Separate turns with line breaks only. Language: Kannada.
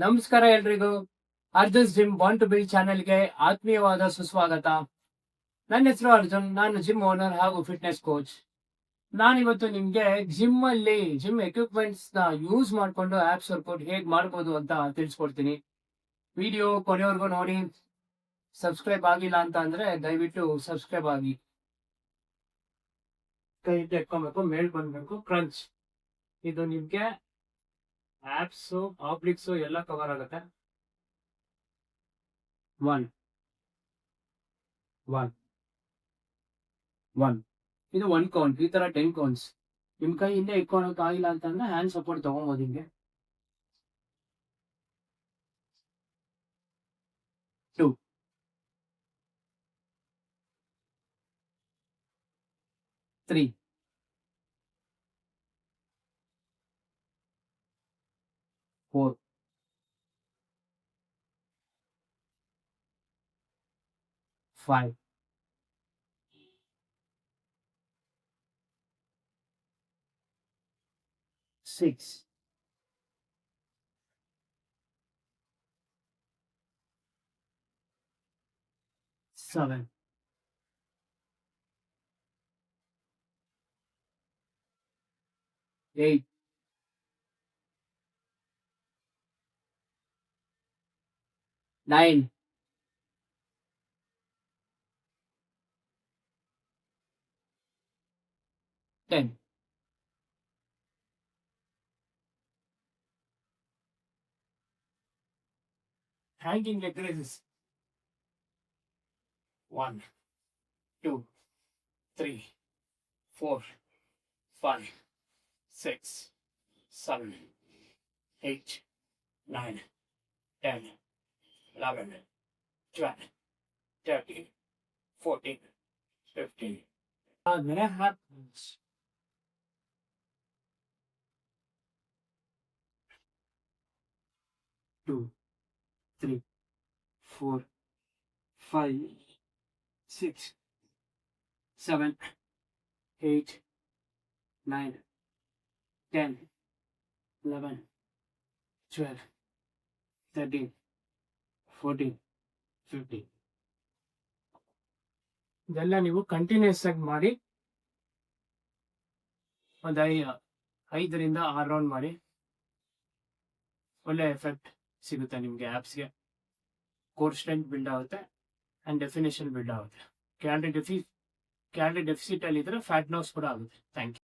ನಮಸ್ಕಾರ ಎಲ್ರಿಗೂ. Arjun gym bond to build ಚಾನೆಲ್ಗೆ ಆತ್ಮೀಯವಾದ ಸುಸ್ವಾಗತ. ನನ್ನ ಹೆಸರು ಅರ್ಜುನ್, ನಾನು ಜಿಮ್ ಓನರ್ ಹಾಗೂ ಫಿಟ್ನೆಸ್ ಕೋಚ್. ನಾನಿವತ್ತು ನಿಮ್ಗೆ ಜಿಮ್ ಎಕ್ವಿಪ್ಮೆಂಟ್ಸ್ ನ ಯೂಸ್ ಮಾಡ್ಕೊಂಡು ಆಪ್ಸ್ ವರ್ಕೌಟ್ ಹೇಗ್ ಮಾಡ್ಬೋದು ಅಂತ ತಿಳಿಸ್ಕೊಡ್ತೀನಿ. ವಿಡಿಯೋ ಕೊನೆವರೆಗೂ ನೋಡಿ. ಸಬ್ಸ್ಕ್ರೈಬ್ ಆಗಿಲ್ಲ ಅಂತ ಅಂದ್ರೆ ದಯವಿಟ್ಟು ಸಬ್ಸ್ಕ್ರೈಬ್ ಆಗಿ. ಕೈ ಇಟ್ಕೊಬೇಕು, ಮೇಲ್ ಬಂದ್ಬೇಕು. ಕ್ರಂಚ್ ಇದು ನಿಮ್ಗೆ ಆಪ್ಸ್ ಆಬ್ಲಿಕ್ಸ್ ಎಲ್ಲ ಕವರ್ ಆಗುತ್ತೆ. 1 1 1 ಇದು 1 ಕೌಂಟ್. ಈ ತರ 10 ಕೌಂಟ್ಸ್. ನಿಮ್ ಕೈ ಹಿಂದೆ ಇಟ್ಕೊಳಕ್ ಆಗಿಲ್ಲ ಅಂತಂದ್ರೆ ಹ್ಯಾಂಡ್ ಸಪೋರ್ಟ್ ತಗೊಂಬೋದು ಹಿಂಗೆ. 2 3 4 5 6 7 8 9 10. Hanging leg raises. 1 2 3 4 5 6 7 8 9 10 11 12 13 14 15. ಆದ್ಮೇಲೆ happens. 2 3 4 5 6 7 8 9 10 11 12 13 14 15. ಇದೆಲ್ಲ ನೀವು ಕಂಟಿನ್ಯೂಸ್ ಆಗಿ ಮಾಡಿ ಒಂದು 5ರಿಂದ 6 ರೌಂಡ್ ಮಾಡಿ. ಒಳ್ಳೆ ಎಫೆಕ್ಟ್ ಸಿಗುತ್ತೆ ನಿಮಗೆ. ಆಪ್ಸ್ಗೆ ಕೋರ್ ಸ್ಟ್ರೆಂತ್ ಬಿಲ್ಡ್ ಆಗುತ್ತೆ ಅಂಡ್ ಡೆಫಿನೇಷನ್ ಬಿಲ್ಡ್ ಆಗುತ್ತೆ. ಕ್ಯಾಲರಿ ಡೆಫಿಸಿಟ್ ಅಲ್ಲಿ ಇದ್ರೆ ಫ್ಯಾಟ್ ಲಾಸ್ ಕೂಡ ಆಗುತ್ತೆ. Thank you.